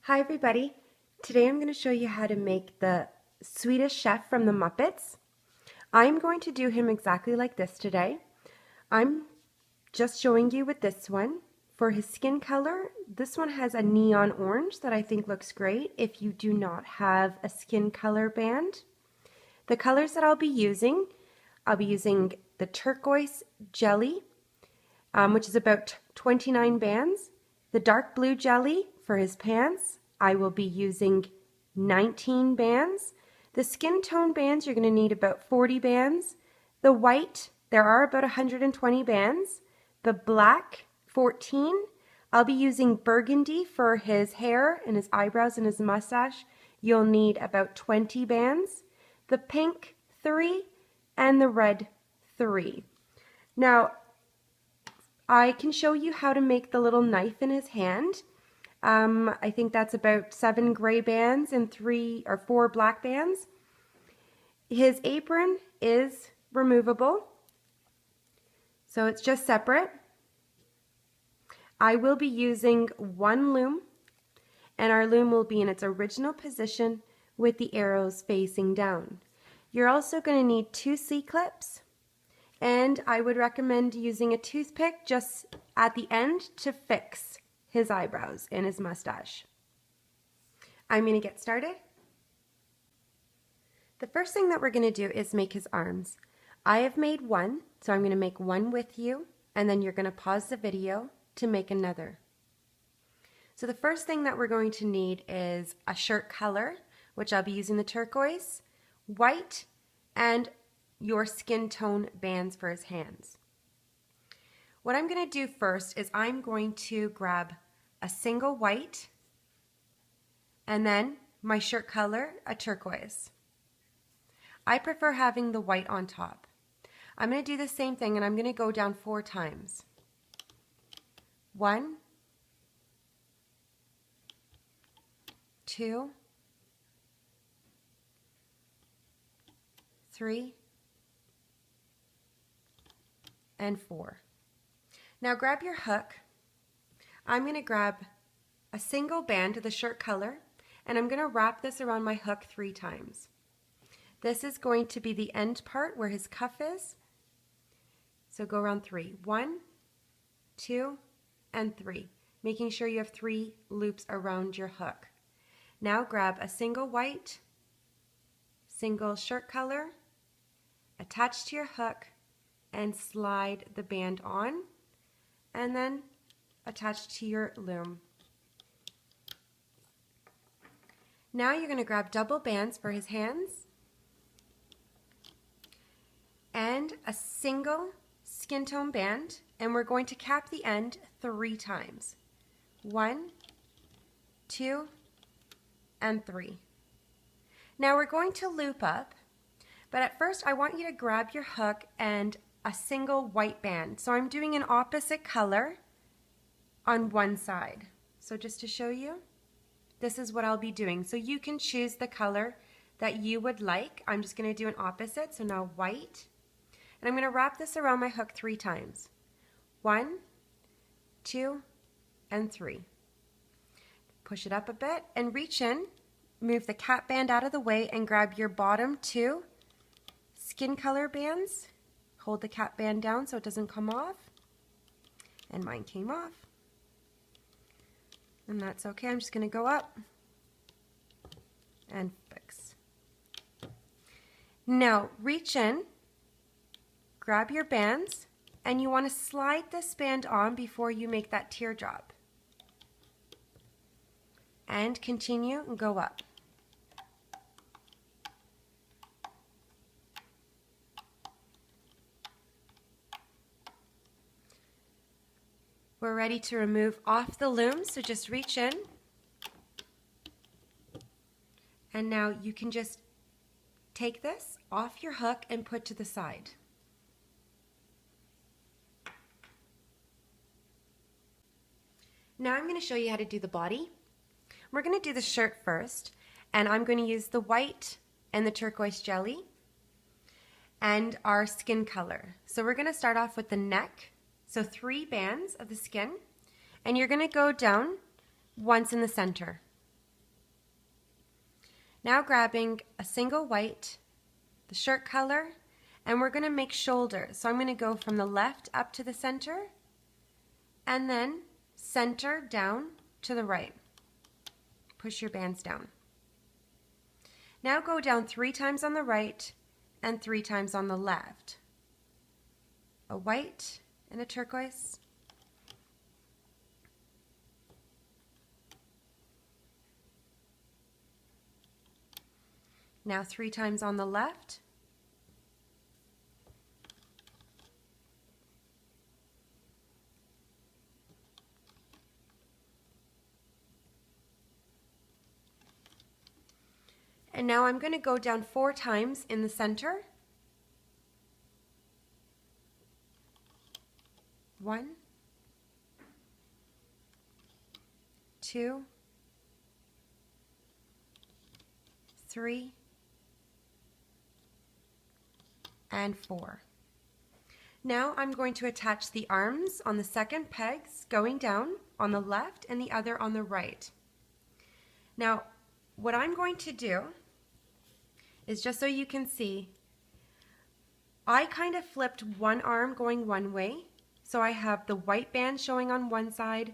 Hi everybody. Today I'm going to show you how to make the Swedish chef from the Muppets. I'm going to do him exactly like this today. I'm just showing you with this one. For his skin color, this one has a neon orange that I think looks great if you do not have a skin color band. The colors that I'll be using the turquoise jelly, which is about 29 bands. The dark blue jelly for his pants, I will be using 19 bands. The skin tone bands, you're going to need about 40 bands. The white, there are about 120 bands. The black, 14. I'll be using burgundy for his hair and his eyebrows and his mustache. You'll need about 20 bands. The pink, 3, and the red, 3. Now, I can show you how to make the little knife in his hand. I think that's about 7 gray bands and 3 or 4 black bands. His apron is removable, so it's just separate. I will be using one loom, and our loom will be in its original position with the arrows facing down. You're also going to need 2 C-clips, and I would recommend using a toothpick just at the end to fix his eyebrows and his mustache. I'm going to get started. The first thing that we're going to do is make his arms. I have made one, so I'm going to make one with you, and then you're going to pause the video to make another. So the first thing that we're going to need is a shirt color, which I'll be using the turquoise, white, and your skin tone bands for his hands. What I'm going to do first is I'm going to grab a single white and then my shirt color, a turquoise. I prefer having the white on top. I'm going to do the same thing, and I'm going to go down 4 times. 1, 2, 3, and 4. Now grab your hook. I'm going to grab a single band of the shirt color, and I'm going to wrap this around my hook 3 times. This is going to be the end part where his cuff is. So go around 3. 1, 2, and 3, making sure you have 3 loops around your hook. Now grab a single white, single shirt color, attach to your hook, and slide the band on, and then attach to your loom. Now you're going to grab double bands for his hands and a single skin tone band, and we're going to cap the end 3 times. 1, 2, and 3. Now we're going to loop up, but at first I want you to grab your hook and a single white band. So I'm doing an opposite color on one side. So just to show you, this is what I'll be doing. So you can choose the color that you would like. I'm just going to do an opposite, so now white. And I'm going to wrap this around my hook 3 times. 1, 2, and 3. Push it up a bit and reach in, move the cap band out of the way, and grab your bottom 2 skin color bands. Hold the cap band down so it doesn't come off. And mine came off. And that's okay. I'm just going to go up and fix. Now reach in, grab your bands, and you want to slide this band on before you make that teardrop. And continue and go up. We're ready to remove off the loom, so just reach in. And now you can just take this off your hook and put to the side. Now I'm going to show you how to do the body. We're going to do the shirt first, and I'm going to use the white and the turquoise jelly and our skin color. So we're going to start off with the neck. So 3 bands of the skin, and you're going to go down once in the center. Now grabbing a single white, the shirt color, and we're going to make shoulders. So I'm going to go from the left up to the center and then center down to the right. Push your bands down. Now go down 3 times on the right and 3 times on the left. A white and a turquoise. Now 3 times on the left. And now I'm going to go down 4 times in the center. 1, 2, 3, and 4. Now I'm going to attach the arms on the second pegs going down on the left and the other on the right. Now what I'm going to do is, just so you can see, I kind of flipped one arm going one way, so I have the white band showing on one side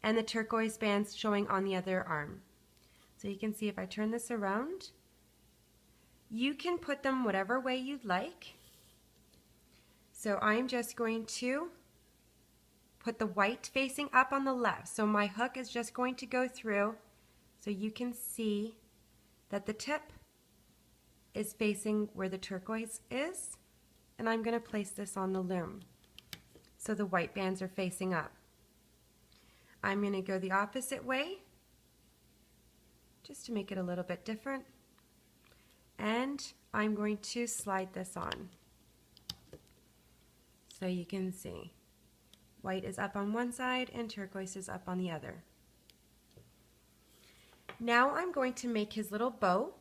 and the turquoise bands showing on the other arm. So you can see if I turn this around, you can put them whatever way you'd like. So I'm just going to put the white facing up on the left. So my hook is just going to go through, so you can see that the tip is facing where the turquoise is, and I'm going to place this on the loom. So the white bands are facing up. I'm going to go the opposite way, just to make it a little bit different, and I'm going to slide this on. So you can see white is up on one side and turquoise is up on the other. Now I'm going to make his little bow.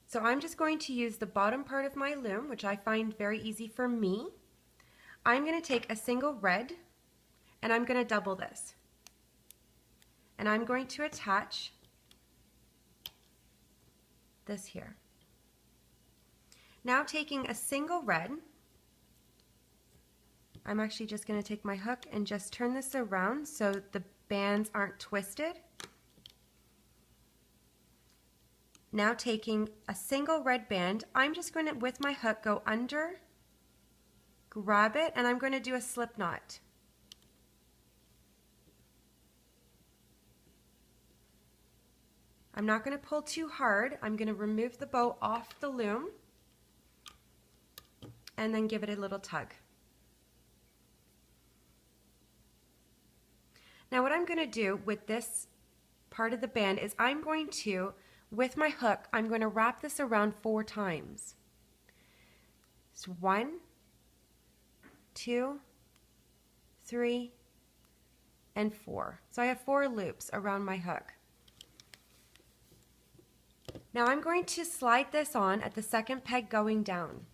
So I'm just going to use the bottom part of my loom, which I find very easy for me. I'm going to take a single red and I'm going to double this. And I'm going to attach this here. Now taking a single red, I'm actually just going to take my hook and just turn this around so the bands aren't twisted. Now taking a single red band, I'm just going to, with my hook, go under, grab it, and I'm going to do a slip knot. I'm not going to pull too hard. I'm going to remove the bow off the loom and then give it a little tug. Now what I'm going to do with this part of the band is I'm going to, with my hook, I'm going to wrap this around 4 times. So 1, 2, 3, and 4. So I have 4 loops around my hook. Now I'm going to slide this on at the second peg going down.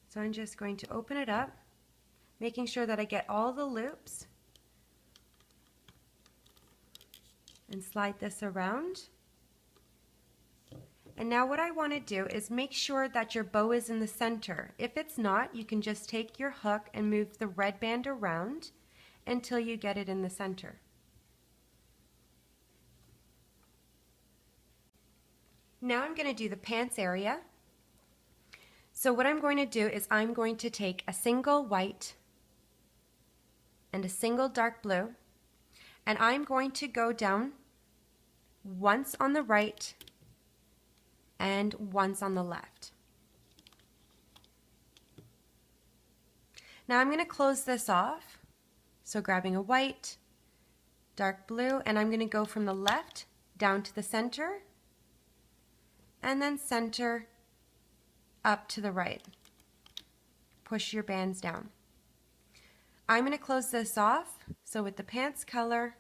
So I'm just going to open it up, making sure that I get all the loops, and slide this around. And now what I want to do is make sure that your bow is in the center. If it's not, you can just take your hook and move the red band around until you get it in the center. Now I'm going to do the pants area. So what I'm going to do is I'm going to take a single white and a single dark blue, and I'm going to go down once on the right and once on the left. Now I'm going to close this off, so grabbing a white, dark blue, and I'm going to go from the left down to the center and then center up to the right. Push your bands down. I'm going to close this off, so with the pants color,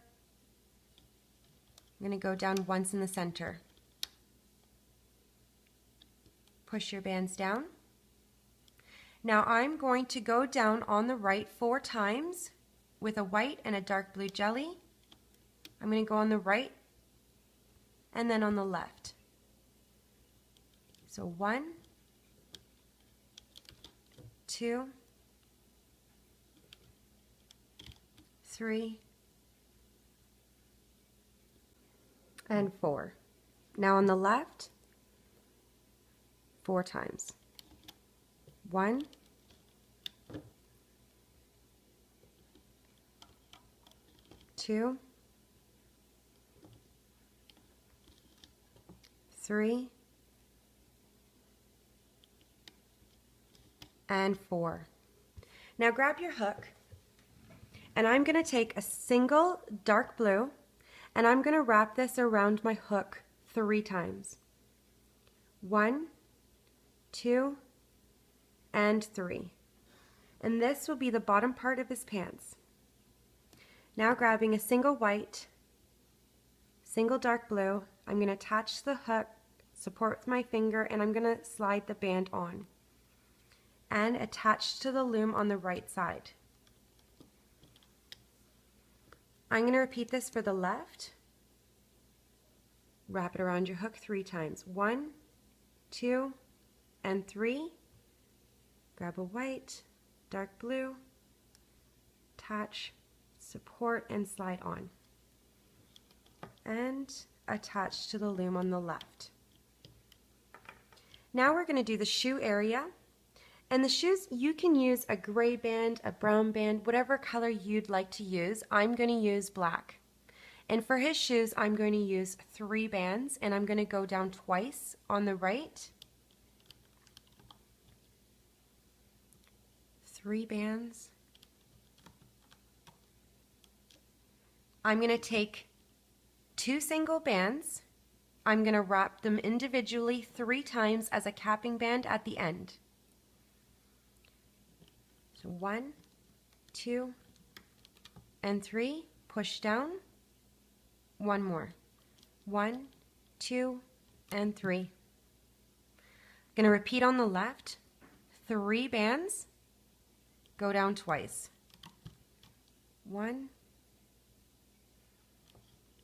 I'm going to go down once in the center. Push your bands down. Now I'm going to go down on the right 4 times with a white and a dark blue jelly. I'm going to go on the right and then on the left. So 1, 2, 3, and 4. Now on the left, 4 times. 1, 2, 3, and 4. Now grab your hook, and I'm going to take a single dark blue, and I'm going to wrap this around my hook 3 times. 1, 2, and 3. And this will be the bottom part of his pants. Now grabbing a single white, single dark blue, I'm going to attach the hook, support with my finger, and I'm going to slide the band on and attach to the loom on the right side. I'm going to repeat this for the left. Wrap it around your hook 3 times. 1, 2, and 3. Grab a white, dark blue, attach, support, and slide on. And attach to the loom on the left. Now we're going to do the shoe area. And the shoes, you can use a gray band, a brown band, whatever color you'd like to use. I'm going to use black. And for his shoes, I'm going to use 3 bands, and I'm going to go down twice on the right. 3 bands. I'm going to take 2 single bands. I'm going to wrap them individually 3 times as a capping band at the end. So 1, 2, and 3. Push down. 1 more. 1, 2, and 3. I'm going to repeat on the left. 3 bands. Go down twice. 1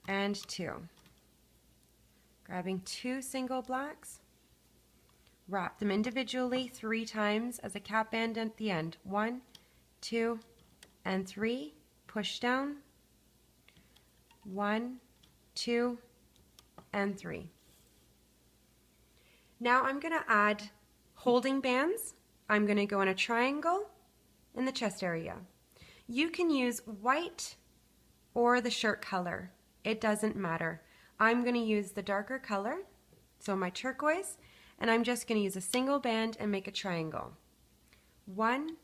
and 2. Grabbing 2 single blacks. Wrap them individually 3 times as a cap band at the end. 1, 2, and 3. Push down. 1, 2, and 3. Now I'm going to add holding bands. I'm going to go in a triangle in the chest area. You can use white or the shirt color. It doesn't matter. I'm going to use the darker color, so my turquoise, and I'm just going to use a single band and make a triangle. 1,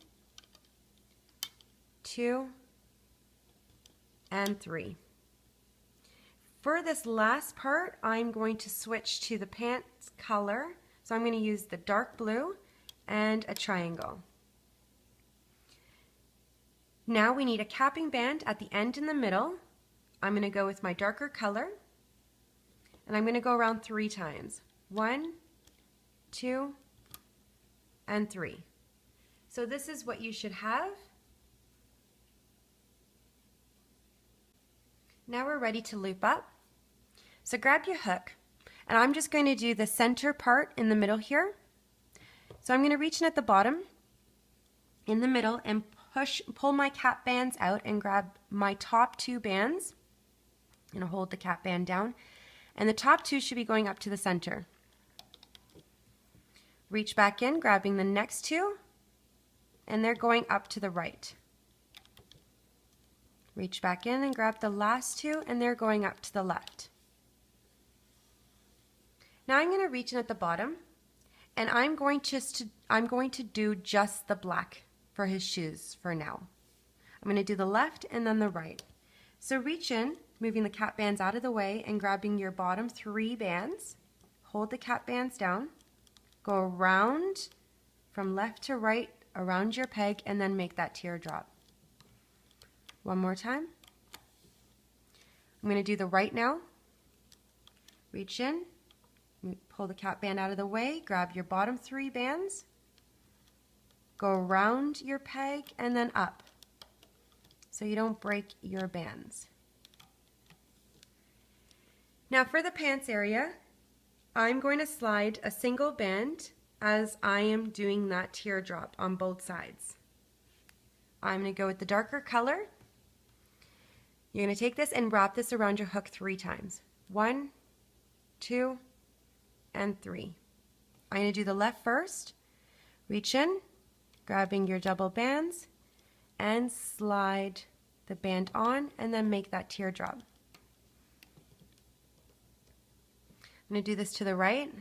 2, and 3. For this last part, I'm going to switch to the pants color, so I'm going to use the dark blue and a triangle. Now we need a capping band at the end in the middle. I'm going to go with my darker color, and I'm going to go around 3 times. 1, 2, and 3. So this is what you should have. Now we're ready to loop up. So grab your hook, and I'm just going to do the center part in the middle here. So I'm going to reach in at the bottom in the middle and pull my cap bands out and grab my top 2 bands. I'm going to hold the cap band down, and the top 2 should be going up to the center. Reach back in, grabbing the next 2, and they're going up to the right. Reach back in and grab the last 2, and they're going up to the left. Now I'm going to reach in at the bottom, and I'm going to do just the black for his shoes for now. I'm going to do the left and then the right. So reach in, moving the cap bands out of the way and grabbing your bottom 3 bands. Hold the cap bands down. Go around from left to right around your peg and then make that teardrop. One more time. I'm going to do the right now. Reach in, pull the cap band out of the way, grab your bottom 3 bands, go around your peg and then up so you don't break your bands. Now for the pants area, I'm going to slide a single band as I am doing that teardrop on both sides. I'm going to go with the darker color. You're going to take this and wrap this around your hook 3 times. 1, 2, and 3. I'm going to do the left first. Reach in, grabbing your double bands, and slide the band on, and then make that teardrop. I'm going to do this to the right.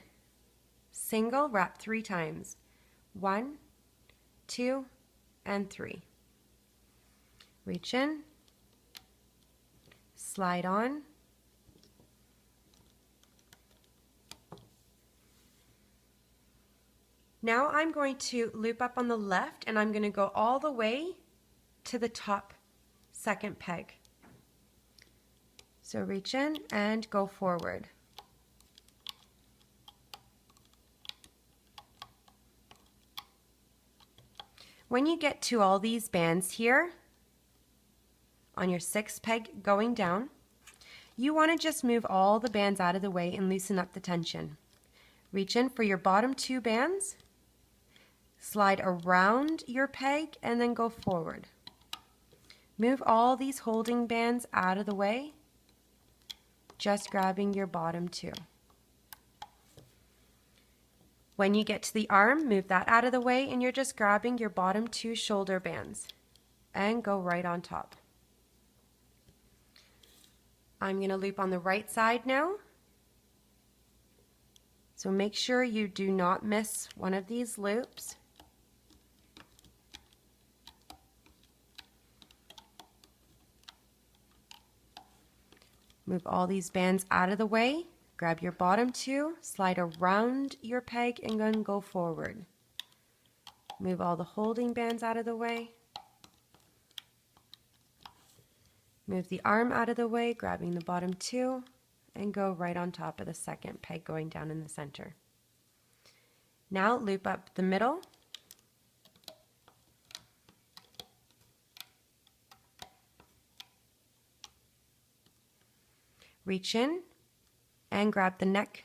Single, wrap 3 times. 1, 2, and 3. Reach in, slide on, now I'm going to loop up on the left, and I'm going to go all the way to the top second peg. So reach in and go forward. When you get to all these bands here on your 6th peg going down, you want to just move all the bands out of the way and loosen up the tension. Reach in for your bottom 2 bands, slide around your peg, and then go forward. Move all these holding bands out of the way, just grabbing your bottom 2. When you get to the arm, move that out of the way, and you're just grabbing your bottom 2 shoulder bands and go right on top. I'm going to loop on the right side now. So make sure you do not miss one of these loops. Move all these bands out of the way. Grab your bottom 2, slide around your peg, and then go forward. Move all the holding bands out of the way. Move the arm out of the way, grabbing the bottom 2, and go right on top of the second peg going down in the center. Now loop up the middle. Reach in and grab the neck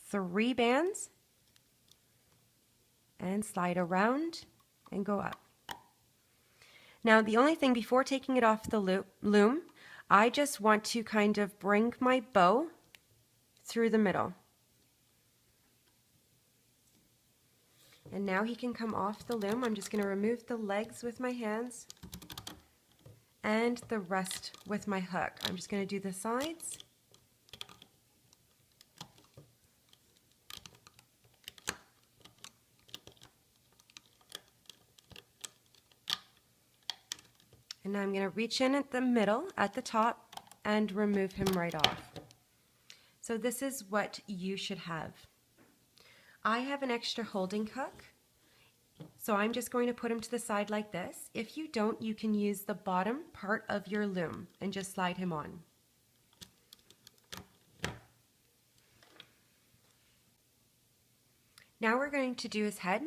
3 bands and slide around and go up. Now the only thing before taking it off the loom, I just want to kind of bring my bow through the middle. And now he can come off the loom. I'm just going to remove the legs with my hands and the rest with my hook. I'm just going to do the sides. And now I'm going to reach in at the middle, at the top, and remove him right off. So this is what you should have. I have an extra holding hook, so I'm just going to put him to the side like this. If you don't, you can use the bottom part of your loom and just slide him on. Now we're going to do his head.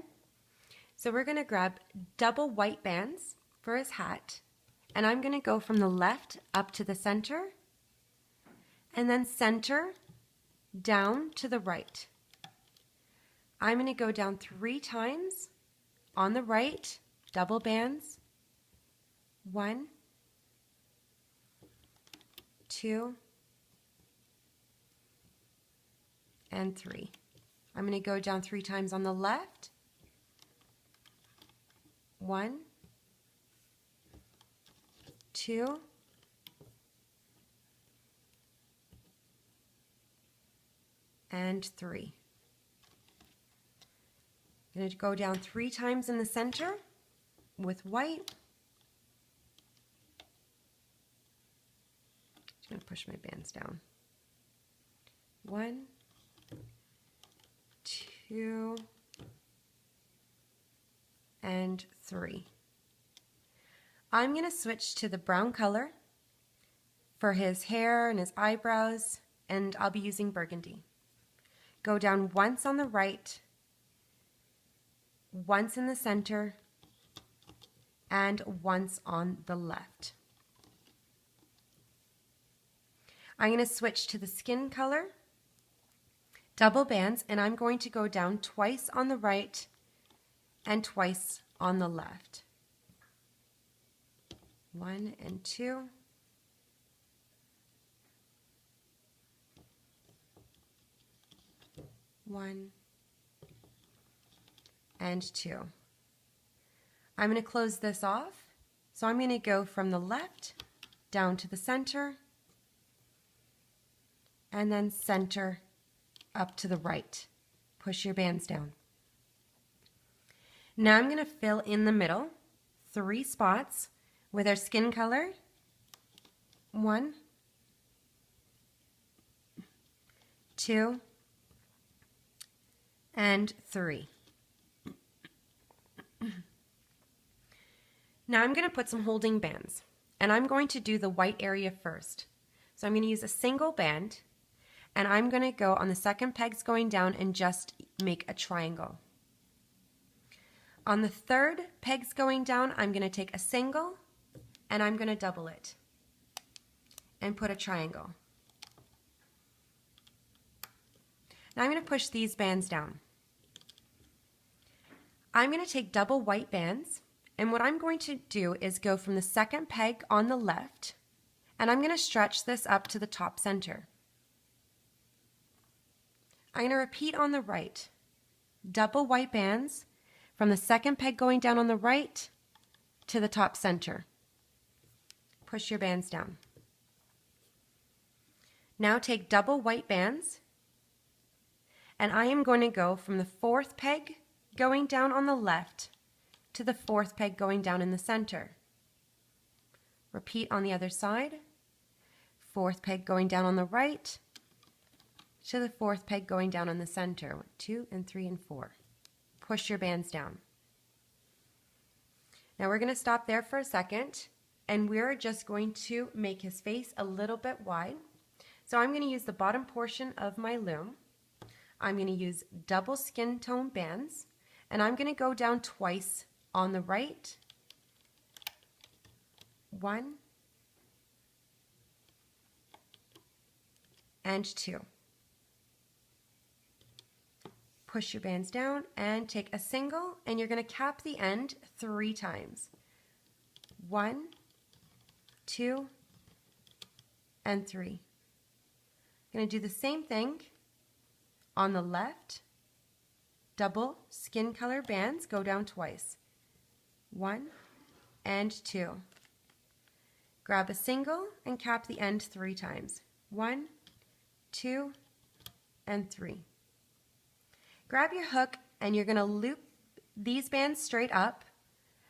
So we're going to grab double white bands for his hat. And I'm going to go from the left up to the center, and then center down to the right. I'm going to go down 3 times on the right, double bands. 1, 2, and 3. I'm going to go down 3 times on the left. 1, 2, and 3. I'm going to go down 3 times in the center with white. I'm going to push my bands down. 1, 2, and 3. I'm going to switch to the brown color for his hair and his eyebrows, and I'll be using burgundy. Go down once on the right, once in the center, and once on the left. I'm going to switch to the skin color, double bands, and I'm going to go down twice on the right and twice on the left. 1 and 2. One and 2. I'm going to close this off. So I'm going to go from the left down to the center and then center up to the right. Push your bands down. Now I'm going to fill in the middle 3 spots with our skin color. 1, 2, and 3. Now I'm going to put some holding bands, and I'm going to do the white area first. So I'm going to use a single band, and I'm going to go on the second pegs going down and just make a triangle. On the third pegs going down, I'm going to take a single, and I'm going to double it and put a triangle. Now I'm going to push these bands down. I'm going to take double white bands, and what I'm going to do is go from the second peg on the left, and I'm going to stretch this up to the top center. I'm going to repeat on the right. Double white bands from the second peg going down on the right to the top center. Push your bands down. Now take double white bands, and I am going to go from the fourth peg going down on the left to the fourth peg going down in the center. Repeat on the other side. Fourth peg going down on the right to the fourth peg going down in the center. 1, 2, and 3, and 4. Push your bands down. Now we're going to stop there for a second, and we're just going to make his face a little bit wide. So I'm going to use the bottom portion of my loom. I'm going to use double skin tone bands, and I'm going to go down twice on the right. 1 and 2. Push your bands down and take a single, and you're going to cap the end 3 times. 1, 2, and 3. Going to do the same thing on the left. Double skin color bands, go down twice. 1 and 2. Grab a single and cap the end 3 times. 1, 2, and 3. Grab your hook, and you're going to loop these bands straight up,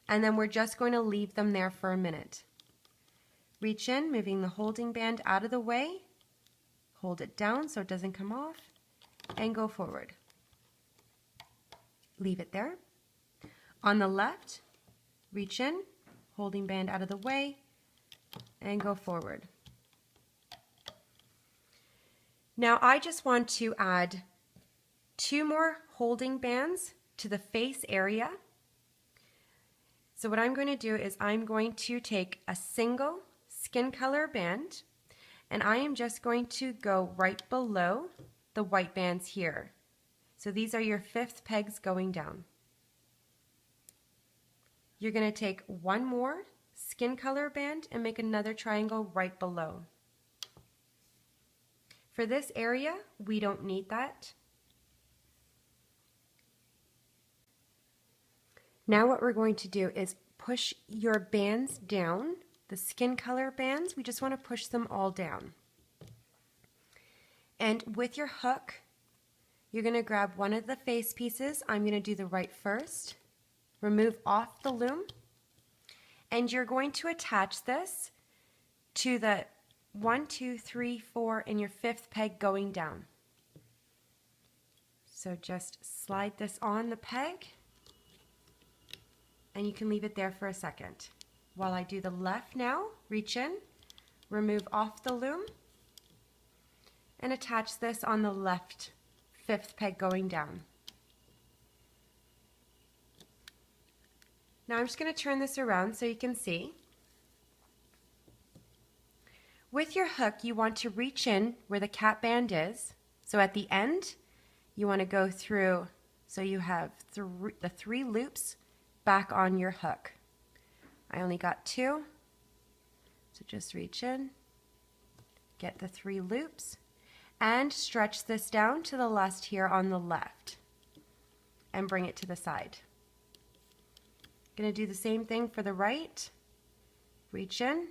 and then we're just going to leave them there for a minute. Reach in, moving the holding band out of the way. Hold it down so it doesn't come off, and go forward. Leave it there. On the left, reach in, holding band out of the way, and go forward. Now I just want to add 2 more holding bands to the face area. So what I'm going to do is I'm going to take a single skin color band, and I am just going to go right below the white bands here. So these are your 5th pegs going down. You're going to take 1 more skin color band and make another triangle right below. For this area, we don't need that. Now what we're going to do is push your bands down, the skin color bands. We just want to push them all down. And with your hook, you're going to grab one of the face pieces. I'm going to do the right first. Remove off the loom. And you're going to attach this to the 1, 2, 3, 4 and your 5th peg going down. So just slide this on the peg, and you can leave it there for a second. While I do the left now, reach in, remove off the loom, and attach this on the left 5th peg going down. Now I'm just going to turn this around so you can see. With your hook, you want to reach in where the cap band is. So at the end, you want to go through so you have the 3 loops back on your hook. I only got 2, so just reach in, get the 3 loops, and stretch this down to the last here on the left, and bring it to the side. Going to do the same thing for the right. Reach in,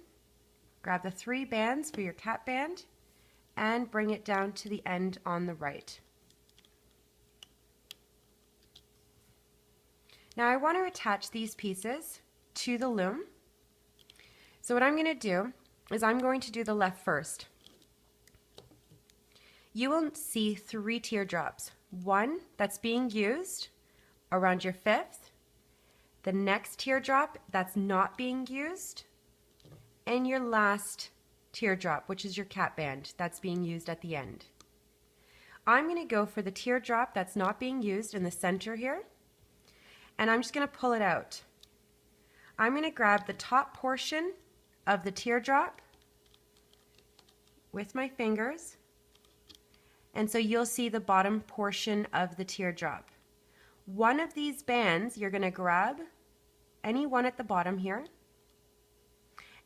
grab the 3 bands for your cap band, and bring it down to the end on the right. Now I want to attach these pieces to the loom. So what I'm going to do is I'm going to do the left first. You will see 3 teardrops. One that's being used around your 5th, the next teardrop that's not being used, and your last teardrop, which is your cap band, that's being used at the end. I'm going to go for the teardrop that's not being used in the center here, and I'm just going to pull it out. I'm going to grab the top portion of the teardrop with my fingers, and so you'll see the bottom portion of the teardrop. One of these bands you're going to grab, any one at the bottom here,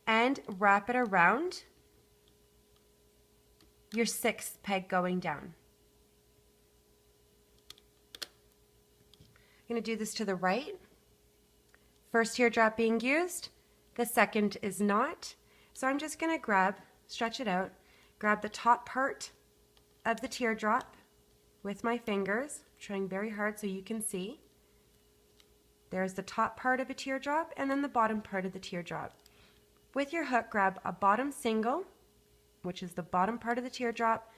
and wrap it around your 6th peg going down. I'm going to do this to the right. First teardrop being used, the second is not. So I'm just going to stretch it out, grab the top part of the teardrop with my fingers, trying very hard so you can see. There's the top part of a teardrop and then the bottom part of the teardrop. With your hook, grab a bottom single, which is the bottom part of the teardrop,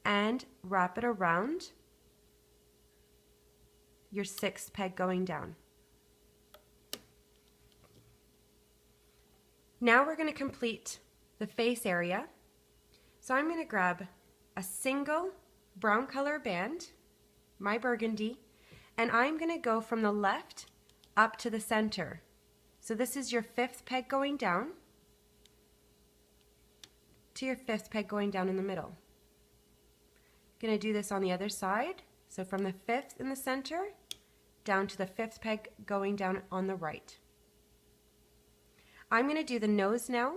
and wrap it around your 6th peg going down. Now we're going to complete the face area. So I'm going to grab a single brown color band, my burgundy, and I'm going to go from the left up to the center. So this is your 5th peg going down to your 5th peg going down in the middle. Going to do this on the other side. So from the 5th in the center down to the 5th peg going down on the right. I'm going to do the nose now.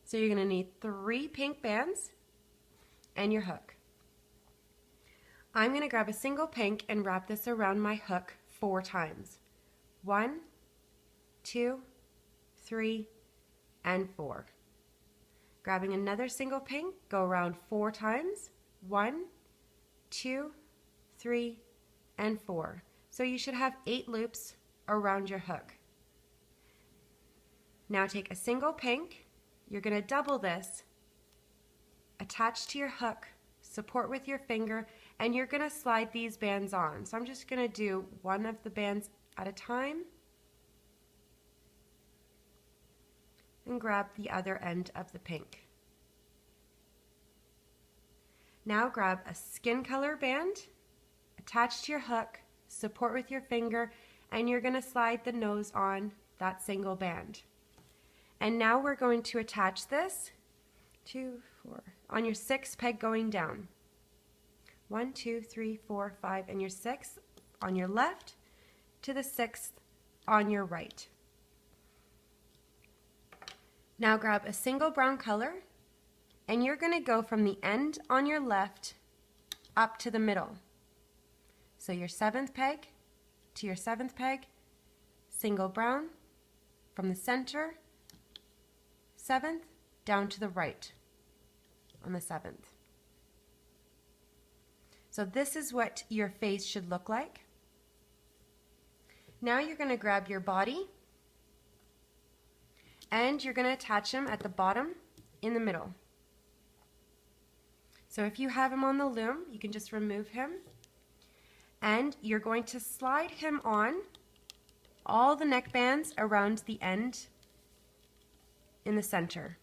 So you're going to need 3 pink bands and your hook. I'm going to grab a single pink and wrap this around my hook 4 times. 1, 2, 3, and 4. Grabbing another single pink, go around 4 times. 1, 2, 3, and 4. So you should have 8 loops around your hook. Now take a single pink, you're going to double this, attach to your hook, support with your finger, and you're going to slide these bands on. So I'm just going to do one of the bands at a time and grab the other end of the pink. Now grab a skin color band, attach to your hook, support with your finger, and you're going to slide the nose on that single band. And now we're going to attach this 2, 4 on your 6th peg going down. 1, 2, 3, 4, 5, and your 6th on your left to the 6th on your right. Now grab a single brown color and you're going to go from the end on your left up to the middle. So your 7th peg to your 7th peg, single brown, from the center, 7th, down to the right on the 7th. So this is what your face should look like. Now you're going to grab your body and you're going to attach him at the bottom in the middle. So if you have him on the loom, you can just remove him and you're going to slide him on all the neck bands around the end in the center.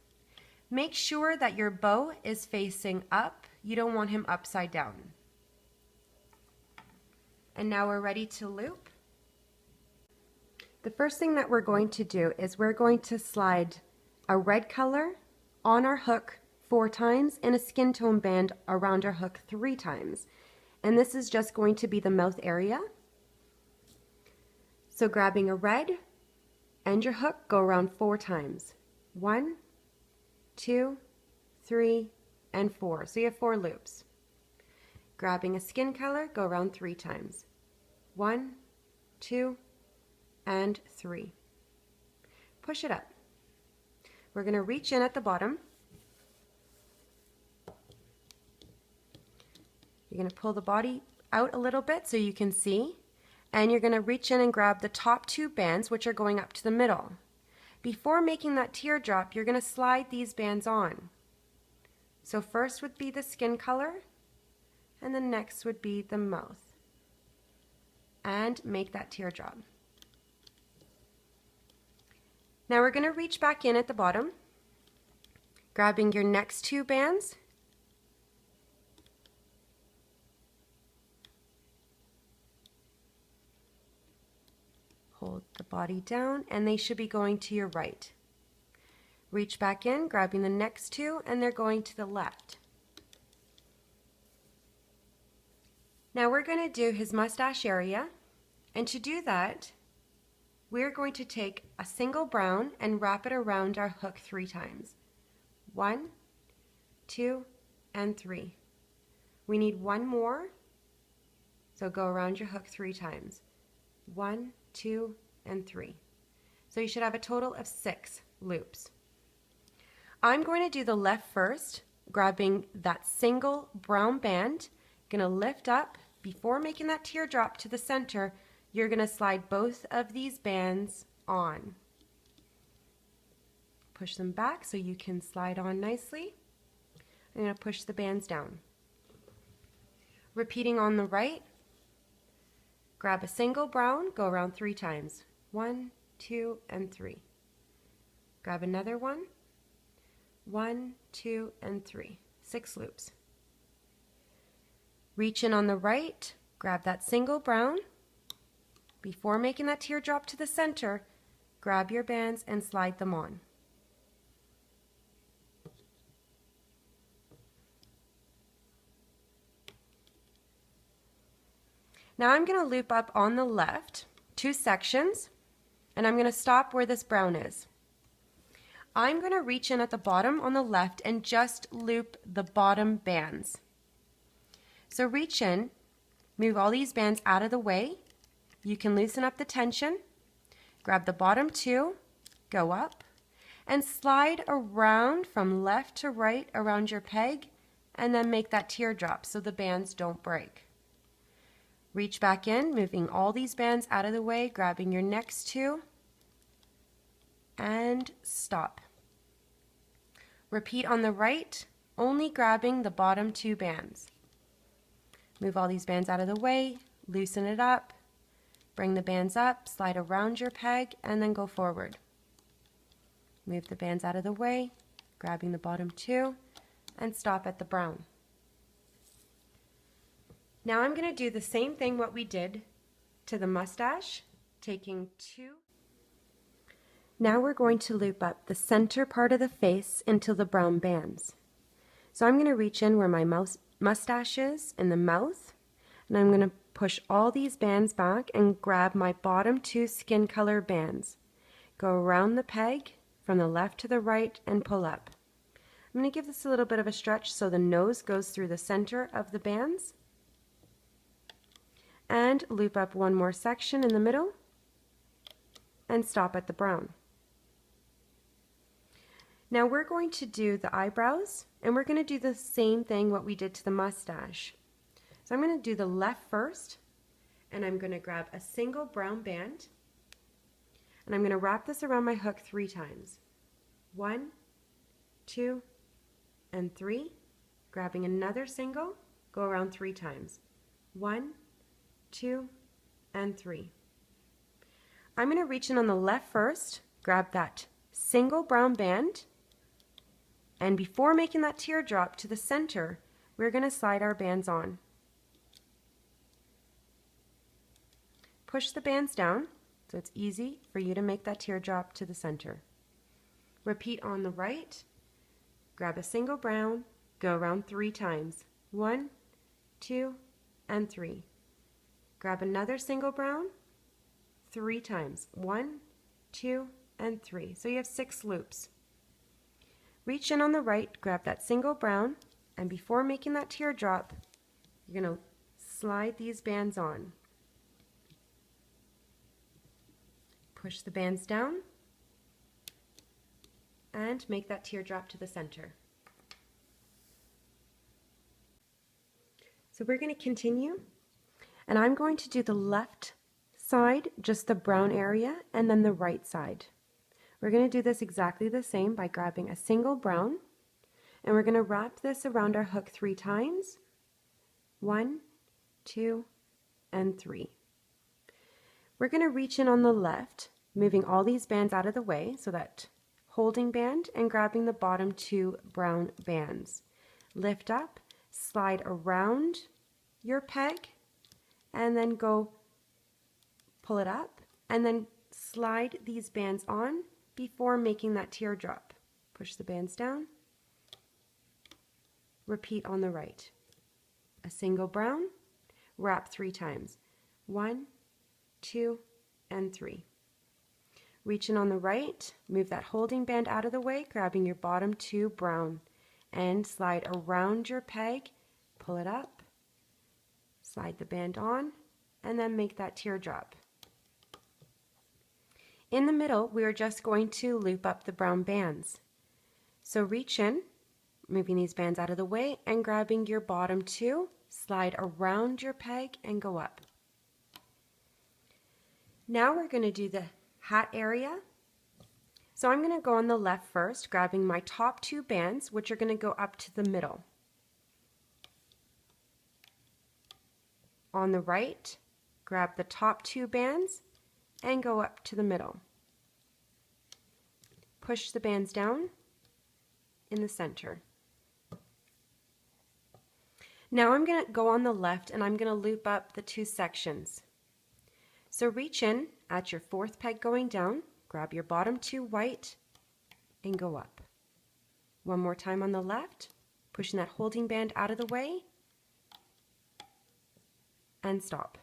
Make sure that your bow is facing up. You don't want him upside down. And now we're ready to loop. The first thing that we're going to do is we're going to slide a red color on our hook 4 times and a skin tone band around our hook 3 times. And this is just going to be the mouth area. So grabbing a red and your hook, go around 4 times. 1, 2, 3, and 4. So you have 4 loops. Grabbing a skin color, go around 3 times. 1, 2, and 3. Push it up. We're going to reach in at the bottom. You're going to pull the body out a little bit so you can see, and you're going to reach in and grab the top 2 bands, which are going up to the middle. Before making that teardrop, you're going to slide these bands on. So first would be the skin color, and the next would be the mouth. And make that teardrop. Now we're going to reach back in at the bottom, grabbing your next 2 bands. Hold the body down, and they should be going to your right. Reach back in, grabbing the next 2, and they're going to the left. Now we're going to do his mustache area, and to do that, we're going to take a single brown and wrap it around our hook 3 times. 1, 2, and 3. We need 1 more, so go around your hook 3 times. 1, 2, and 3. So you should have a total of 6 loops. I'm going to do the left first, grabbing that single brown band. Going to lift up. Before making that teardrop to the center, you're going to slide both of these bands on. Push them back so you can slide on nicely. I'm going to push the bands down. Repeating on the right, grab a single brown, go around 3 times. 1, 2, and 3. Grab another one. 1, 2, and 3. 6 loops. Reach in on the right, grab that single brown. Before making that teardrop to the center, grab your bands and slide them on. Now I'm going to loop up on the left 2 sections, and I'm going to stop where this brown is. I'm going to reach in at the bottom on the left and just loop the bottom bands. So reach in, move all these bands out of the way. You can loosen up the tension, grab the bottom 2, go up, and slide around from left to right around your peg, and then make that teardrop so the bands don't break. Reach back in, moving all these bands out of the way, grabbing your next 2, and stop. Repeat on the right, only grabbing the bottom 2 bands. Move all these bands out of the way, loosen it up, bring the bands up, slide around your peg, and then go forward. Move the bands out of the way, grabbing the bottom 2, and stop at the brown. Now I'm going to do the same thing what we did to the mustache, taking 2. Now we're going to loop up the center part of the face into the brown bands. So I'm going to reach in where my mustache is in the mouth, and I'm going to push all these bands back and grab my bottom 2 skin color bands. Go around the peg from the left to the right and pull up. I'm going to give this a little bit of a stretch so the nose goes through the center of the bands, and loop up 1 more section in the middle and stop at the brown. Now we're going to do the eyebrows, and we're going to do the same thing what we did to the mustache. So I'm going to do the left first, and I'm going to grab a single brown band, and I'm going to wrap this around my hook 3 times. 1, 2, and 3. Grabbing another single, go around 3 times. 1, 2, and 3. I'm going to reach in on the left first, grab that single brown band, and before making that teardrop to the center, we're going to slide our bands on. Push the bands down so it's easy for you to make that teardrop to the center. Repeat on the right, grab a single brown, go around 3 times. 1, 2, and 3. Grab another single brown 3 times. 1, 2, and 3. So you have 6 loops. Reach in on the right, grab that single brown, and before making that teardrop, you're going to slide these bands on. Push the bands down and make that teardrop to the center. So we're going to continue, and I'm going to do the left side, just the brown area, and then the right side. We're going to do this exactly the same by grabbing a single brown, and we're going to wrap this around our hook 3 times. 1, 2, and 3. We're going to reach in on the left, moving all these bands out of the way, so that holding band and grabbing the bottom 2 brown bands. Lift up, slide around your peg, and then go pull it up, and then slide these bands on before making that teardrop. Push the bands down. Repeat on the right. A single brown, wrap 3 times. 1, 2, and 3. Reach in on the right, move that holding band out of the way, grabbing your bottom 2 brown, and slide around your peg, pull it up, slide the band on, and then make that teardrop. In the middle, we are just going to loop up the brown bands. So reach in, moving these bands out of the way, and grabbing your bottom 2, slide around your peg and go up. Now we're going to do the hat area. So I'm going to go on the left first, grabbing my top 2 bands, which are going to go up to the middle. On the right, grab the top 2 bands and go up to the middle. Push the bands down in the center. Now I'm going to go on the left, and I'm going to loop up the 2 sections. So reach in at your 4th peg going down, grab your bottom 2 white, and go up. One more time on the left, pushing that holding band out of the way, and stop.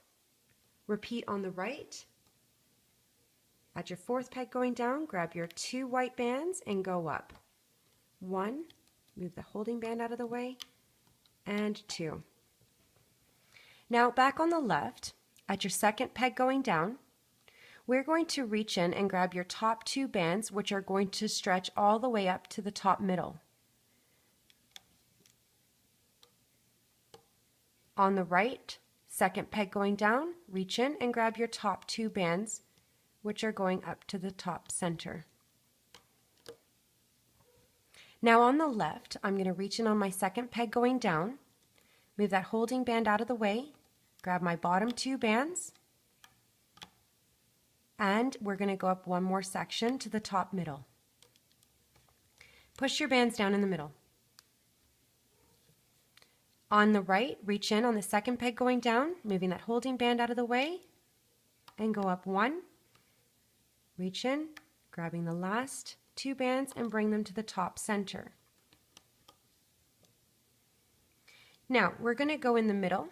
Repeat on the right. At your 4th peg going down, grab your 2 white bands and go up. 1, move the holding band out of the way, and 2. Now back on the left, at your 2nd peg going down, we're going to reach in and grab your top 2 bands, which are going to stretch all the way up to the top middle. On the right, 2nd peg going down, reach in and grab your top 2 bands, which are going up to the top center. Now on the left, I'm going to reach in on my 2nd peg going down, move that holding band out of the way, grab my bottom 2 bands, and we're going to go up one more section to the top middle. Push your bands down in the middle. On the right, reach in on the 2nd peg going down, moving that holding band out of the way, and go up 1. Reach in, grabbing the last 2 bands and bring them to the top center. Now we're going to go in the middle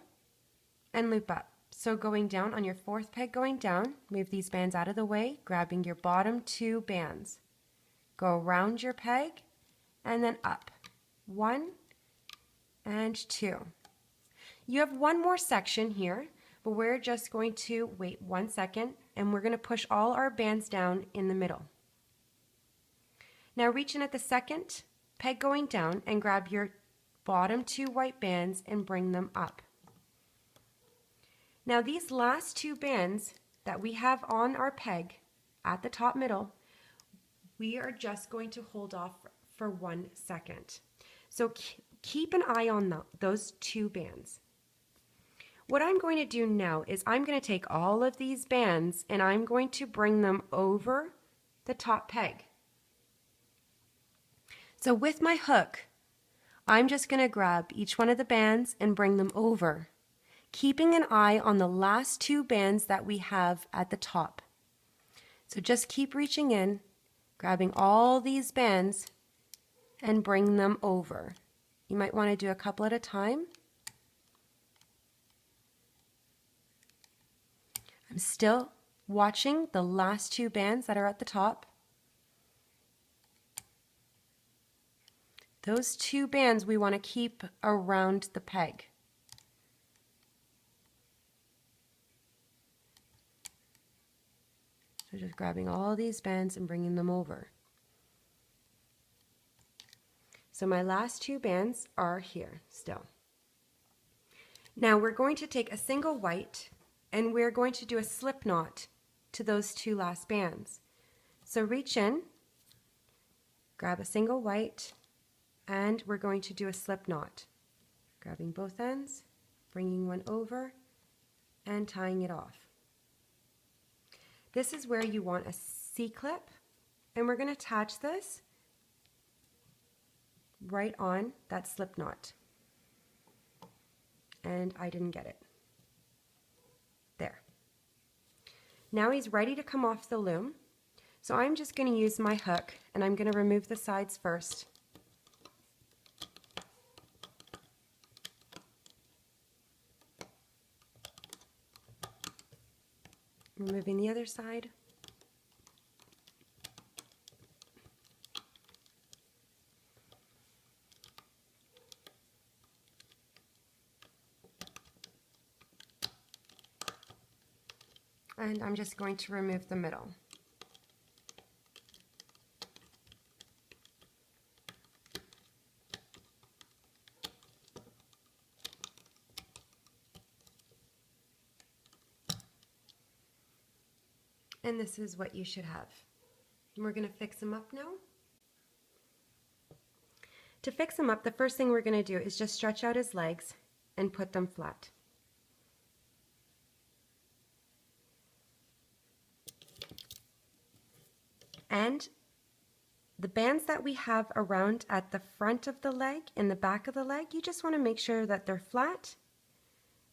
and loop up. So going down on your 4th peg going down, move these bands out of the way, grabbing your bottom 2 bands. Go around your peg and then up. 1 and 2. You have one more section here, but we're just going to wait 1 second, and we're going to push all our bands down in the middle. Now reach in at the 2nd peg going down and grab your bottom 2 white bands and bring them up. Now these last 2 bands that we have on our peg at the top middle, we are just going to hold off for 1 second. So keep an eye on those 2 bands. What I'm going to do now is I'm going to take all of these bands and I'm going to bring them over the top peg. So with my hook, I'm just going to grab each one of the bands and bring them over, keeping an eye on the last 2 bands that we have at the top. So just keep reaching in, grabbing all these bands and bring them over. You might want to do a couple at a time. I'm still watching the last two bands that are at the top. Those two bands we want to keep around the peg. So just grabbing all these bands and bringing them over. So my last two bands are here still. Now we're going to take a single white and we're going to do a slip knot to those two last bands. So reach in, grab a single white, and we're going to do a slip knot. Grabbing both ends, bringing one over, and tying it off. This is where you want a C-clip, and we're going to attach this right on that slip knot. And I didn't get it. There. Now he's ready to come off the loom. So I'm just going to use my hook and I'm going to remove the sides first. Removing the other side. And I'm just going to remove the middle. And this is what you should have. And we're going to fix them up now. To fix them up, the first thing we're going to do is just stretch out his legs and put them flat. And the bands that we have around at the front of the leg and the back of the leg, you just want to make sure that they're flat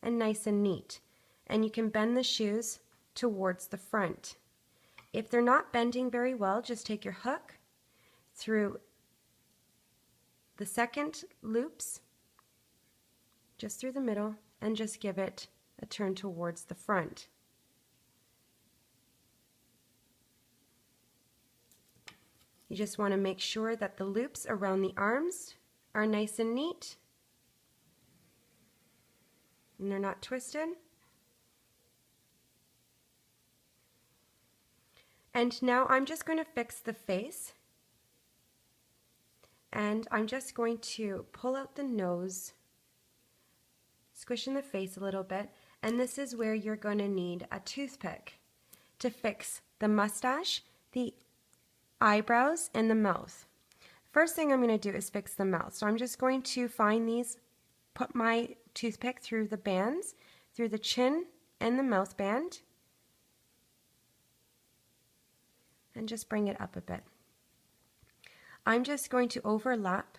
and nice and neat. And you can bend the shoes towards the front. If they're not bending very well, just take your hook through the second loops, just through the middle, and just give it a turn towards the front. You just want to make sure that the loops around the arms are nice and neat and they're not twisted. And now I'm just going to fix the face, and I'm just going to pull out the nose, squish in the face a little bit, and this is where you're going to need a toothpick to fix the mustache, the eyebrows, and the mouth. First thing I'm going to do is fix the mouth. So I'm just going to find these, put my toothpick through the bands, through the chin and the mouth band, and just bring it up a bit. I'm just going to overlap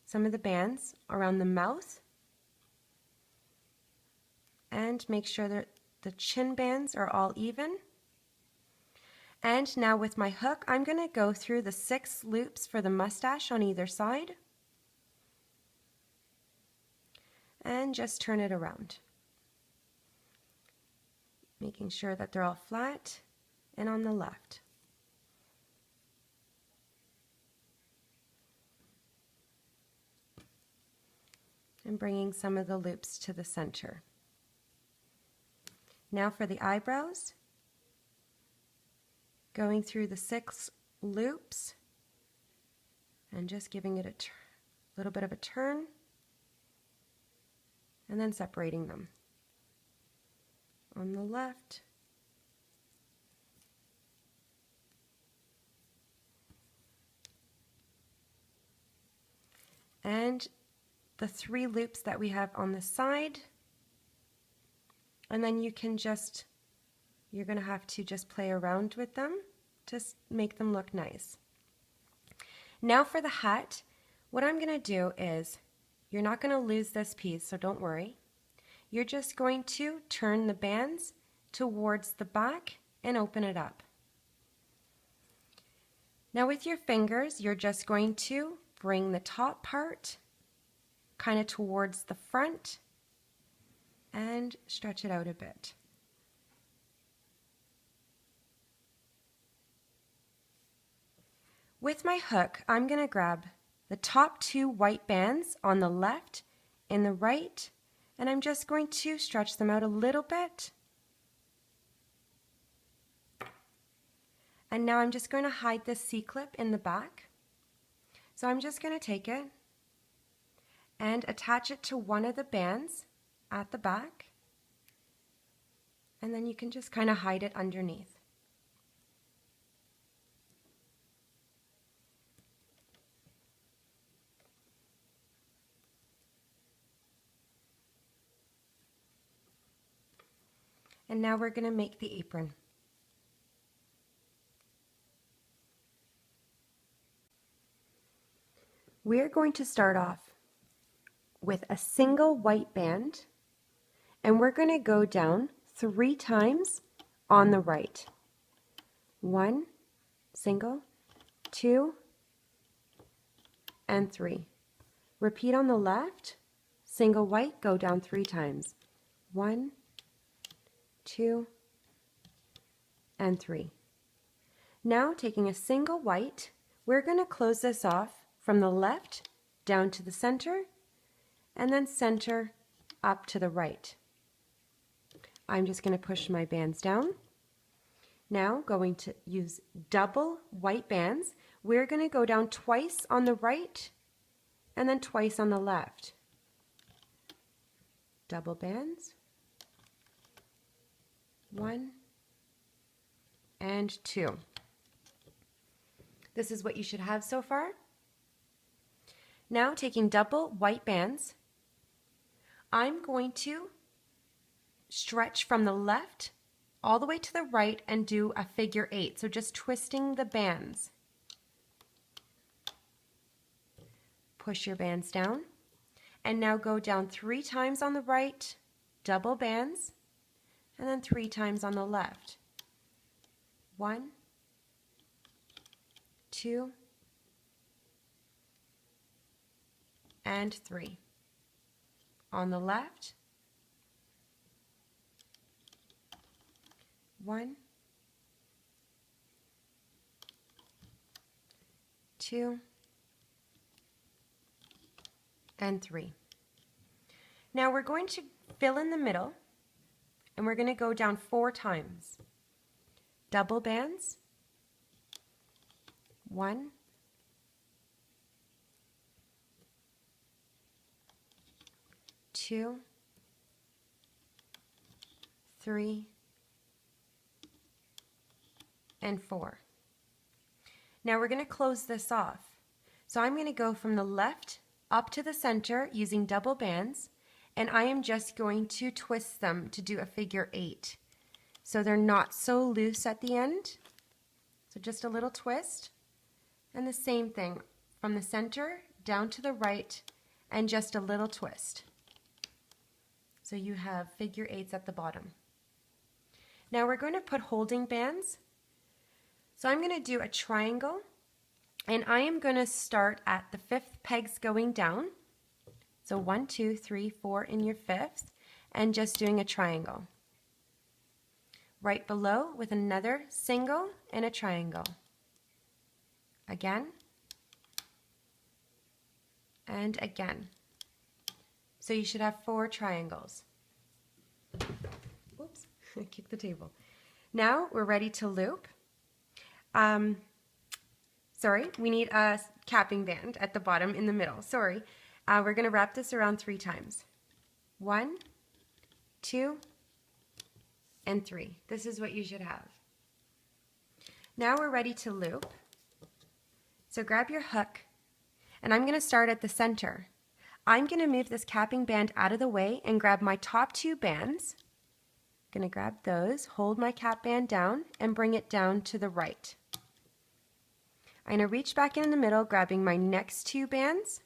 some of the bands around the mouth and make sure that the chin bands are all even. And now with my hook, I'm going to go through the 6 loops for the mustache on either side and just turn it around, making sure that they're all flat and on the left. And bringing some of the loops to the center. Now for the eyebrows, going through the 6 loops and just giving it a little bit of a turn and then separating them. On the left, and the 3 loops that we have on the side, and then you can just, you're going to have to just play around with them to make them look nice. Now for the hat, what I'm going to do is, you're not going to lose this piece, so don't worry. You're just going to turn the bands towards the back and open it up. Now with your fingers, you're just going to bring the top part kind of towards the front and stretch it out a bit. With my hook, I'm going to grab the top two white bands on the left and the right, and I'm just going to stretch them out a little bit. And now I'm just going to hide this C-clip in the back. So I'm just going to take it and attach it to one of the bands at the back, and then you can just kind of hide it underneath. And now we're going to make the apron. We're going to start off with a single white band, and we're going to go down 3 times on the right. 1, single, 2, and 3. Repeat on the left, single white, go down 3 times. 1, 2, and 3. Now taking a single white, we're going to close this off from the left down to the center, and then center up to the right. I'm just going to push my bands down. Now going to use double white bands. We're going to go down twice on the right and then twice on the left. Double bands. 1 and 2. This is what you should have so far. Now taking double white bands, I'm going to stretch from the left all the way to the right and do a figure 8. So just twisting the bands. Push your bands down, and now go down 3 times on the right, double bands, and then 3 times on the left. 1, 2, and 3. On the left, 1, 2, and 3. Now we're going to fill in the middle, and we're going to go down 4 times. Double bands. 1, 2, 3, and 4. Now we're going to close this off. So I'm going to go from the left up to the center using double bands, and I am just going to twist them to do a figure 8. So they're not so loose at the end. So just a little twist, and the same thing from the center down to the right, and just a little twist. So you have figure 8s at the bottom. Now we're going to put holding bands. So I'm going to do a triangle, and I am going to start at the 5th pegs going down. So 1, 2, 3, 4 in your 5th, and just doing a triangle. Right below with another single and a triangle. Again, and again. So you should have 4 triangles. Oops, I kicked the table. Now we're ready to loop. Sorry, we need a capping band at the bottom in the middle. Sorry. We're going to wrap this around 3 times. 1, 2, and 3. This is what you should have. Now we're ready to loop. So grab your hook, and I'm going to start at the center. I'm going to move this capping band out of the way and grab my top 2 bands. I'm going to grab those, hold my cap band down, and bring it down to the right. I'm going to reach back in the middle, grabbing my next 2 bands,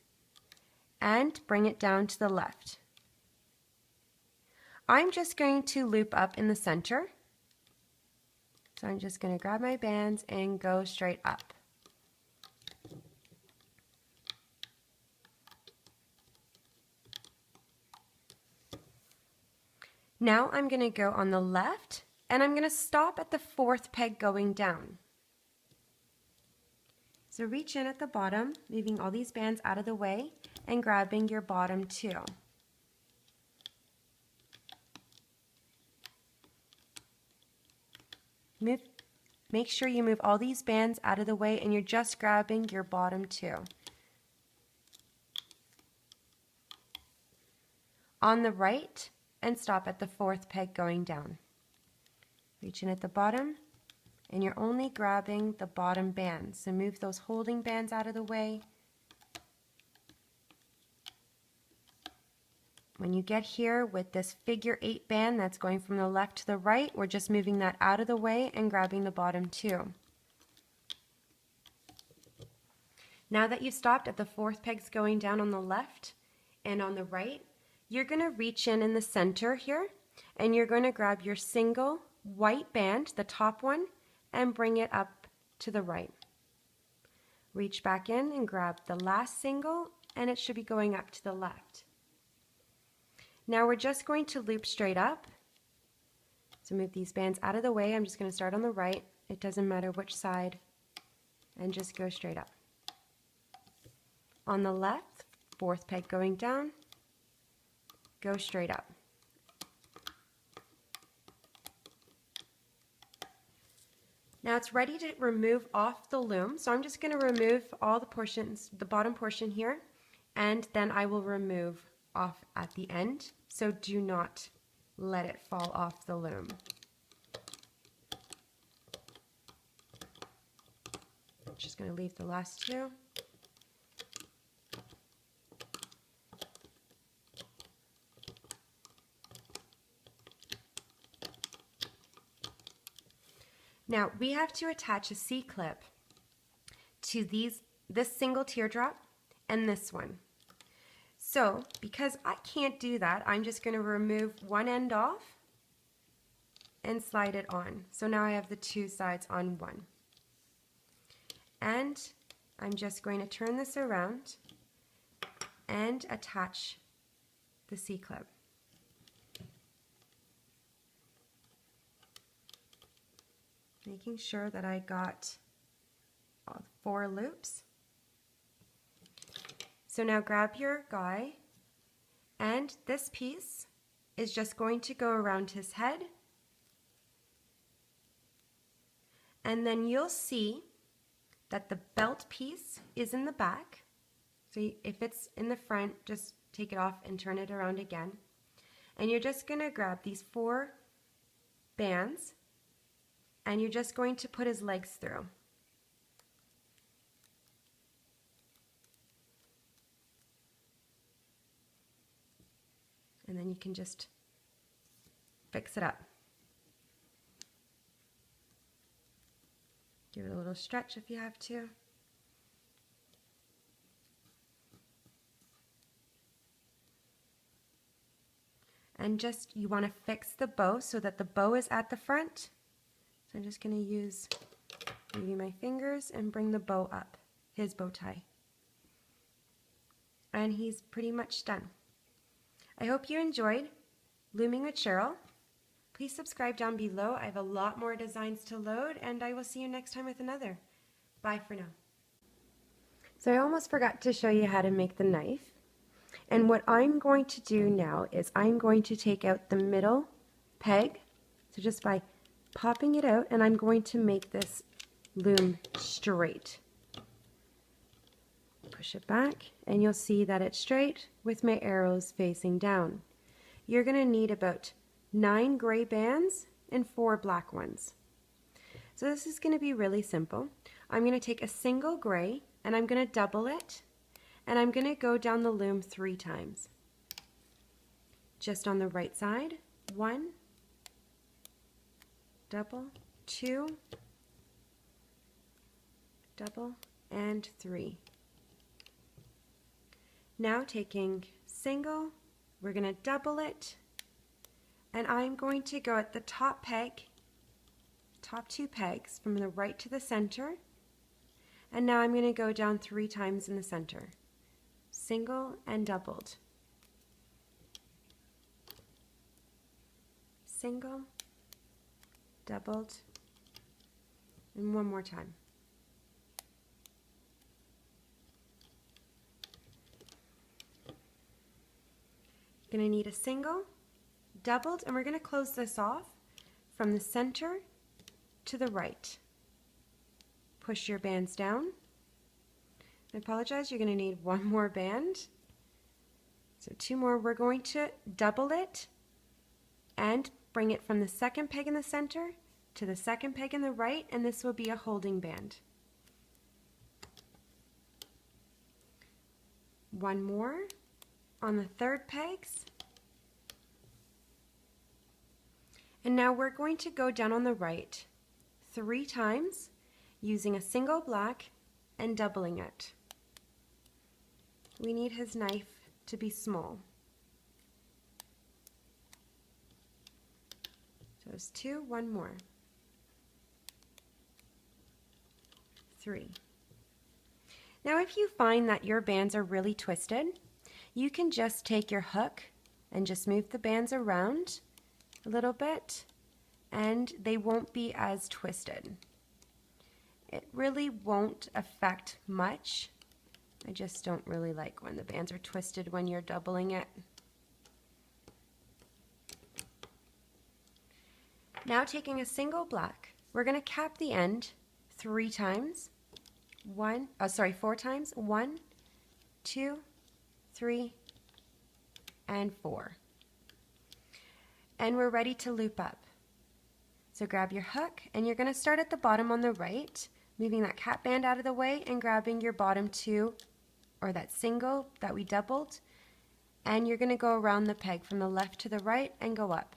and bring it down to the left. I'm just going to loop up in the center. So I'm just going to grab my bands and go straight up. Now I'm going to go on the left and I'm going to stop at the fourth peg going down. So reach in at the bottom, moving all these bands out of the way and grabbing your bottom two. Make sure you move all these bands out of the way and you're just grabbing your bottom two. On the right, and stop at the fourth peg going down. Reach in at the bottom and you're only grabbing the bottom band. So move those holding bands out of the way. When you get here with this figure 8 band that's going from the left to the right, we're just moving that out of the way and grabbing the bottom two. Now that you've stopped at the fourth pegs going down on the left and on the right, you're going to reach in the center here and you're going to grab your single white band, the top one, and bring it up to the right. Reach back in and grab the last single and it should be going up to the left. Now we're just going to loop straight up. So move these bands out of the way. I'm just going to start on the right. It doesn't matter which side, and just go straight up. On the left, fourth peg going down, go straight up. Now it's ready to remove off the loom, so I'm just going to remove all the portions, the bottom portion here, and then I will remove off at the end, so do not let it fall off the loom. I'm just going to leave the last two. Now we have to attach a C-clip to this single teardrop and this one. So because I can't do that, I'm just going to remove one end off and slide it on. So now I have the two sides on one. And I'm just going to turn this around and attach the C-clip. Making sure that I got all 4 loops. So now grab your guy, and this piece is just going to go around his head, and then you'll see that the belt piece is in the back. So if it's in the front, just take it off and turn it around again. And you're just going to grab these 4 bands and you're just going to put his legs through. And then you can just fix it up. Give it a little stretch if you have to. And just, you want to fix the bow so that the bow is at the front. So I'm just going to use maybe my fingers and bring the bow up, his bow tie. And he's pretty much done. I hope you enjoyed Looming with Cheryl. Please subscribe down below. I have a lot more designs to load, and I will see you next time with another. Bye for now. So I almost forgot to show you how to make the knife. And what I'm going to do now is I'm going to take out the middle peg. So just by popping it out, and I'm going to make this loom straight. Push it back and you'll see that it's straight with my arrows facing down. You're going to need about 9 gray bands and 4 black ones. So this is going to be really simple. I'm going to take a single gray and I'm going to double it, and I'm going to go down the loom 3 times. Just on the right side, 1, double, 2, double, and 3. Now taking single, we're going to double it, and I'm going to go at the top peg, top 2 pegs from the right to the center, and now I'm going to go down 3 times in the center, single and doubled. single, doubled, and one more time. You're going to need a single, doubled, and we're going to close this off from the center to the right. Push your bands down. I apologize, you're going to need one more band. So two more. We're going to double it and bring it from the second peg in the center to the second peg in the right, and this will be a holding band. One more on the third pegs. And now we're going to go down on the right 3 times using a single black and doubling it. We need his knife to be small. So there's 2, one more. 3. Now if you find that your bands are really twisted, you can just take your hook and just move the bands around a little bit and they won't be as twisted. It really won't affect much. I just don't really like when the bands are twisted when you're doubling it. Now taking a single black, we're going to cap the end 3 times. 4 times. 1, 2, 3, and 4. And we're ready to loop up. So grab your hook and you're going to start at the bottom on the right, moving that cap band out of the way and grabbing your bottom 2 or that single that we doubled, and you're going to go around the peg from the left to the right and go up.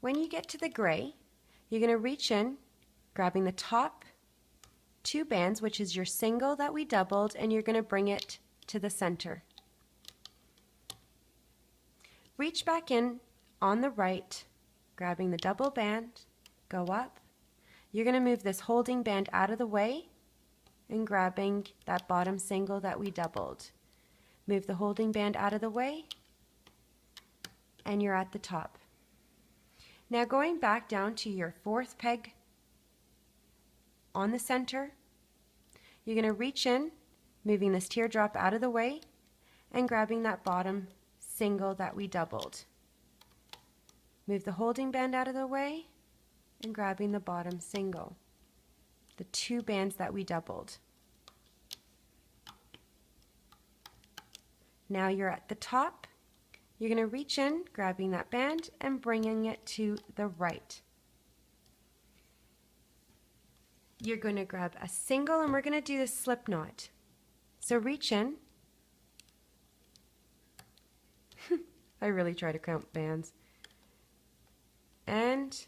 When you get to the gray, you're going to reach in, grabbing the top 2 bands, which is your single that we doubled, and you're going to bring it to the center. Reach back in on the right, grabbing the double band, go up. You're going to move this holding band out of the way and grabbing that bottom single that we doubled. Move the holding band out of the way and you're at the top. Now going back down to your 4th peg on the center, you're going to reach in, moving this teardrop out of the way and grabbing that bottom single that we doubled. Move the holding band out of the way and grabbing the bottom single, the 2 bands that we doubled. Now you're at the top. You're going to reach in, grabbing that band and bringing it to the right. You're going to grab a single and we're going to do the slip knot. So reach in. I really try to count bands. And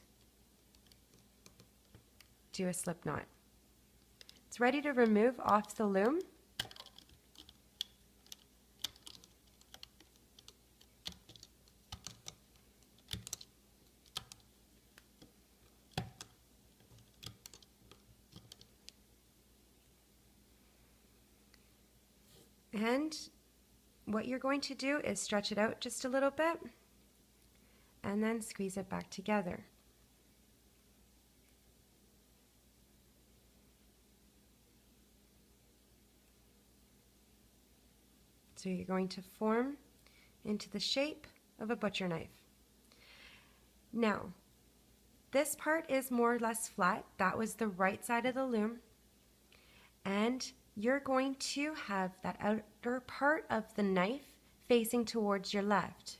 do a slip knot. It's ready to remove off the loom. And what you're going to do is stretch it out just a little bit and then squeeze it back together. So you're going to form into the shape of a butcher knife. Now, this part is more or less flat. That was the right side of the loom. And you're going to have that outer part of the knife facing towards your left.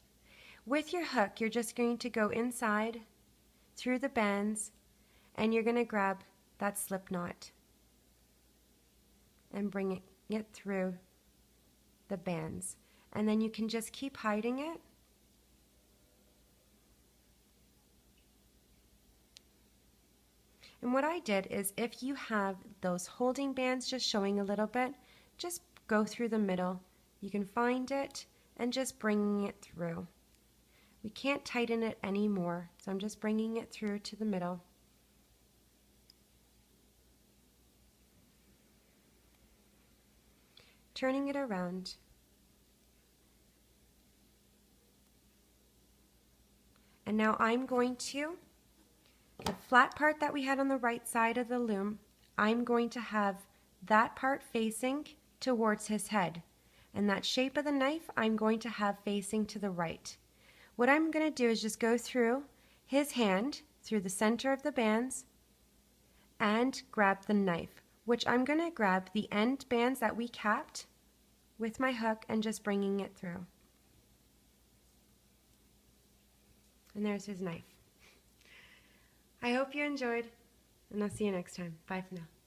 With your hook, you're just going to go inside through the bands and you're going to grab that slip knot and bring it through the bands. And then you can just keep hiding it. And what I did is, if you have those holding bands just showing a little bit, just go through the middle. You can find it and just bringing it through. We can't tighten it anymore, so I'm just bringing it through to the middle. turning it around. And now I'm going to, the flat part that we had on the right side of the loom, I'm going to have that part facing towards his head. And that shape of the knife I'm going to have facing to the right. What I'm going to do is just go through his hand, through the center of the bands, and grab the knife, which I'm going to grab the end bands that we capped with my hook and just bringing it through. And there's his knife. I hope you enjoyed, and I'll see you next time. Bye for now.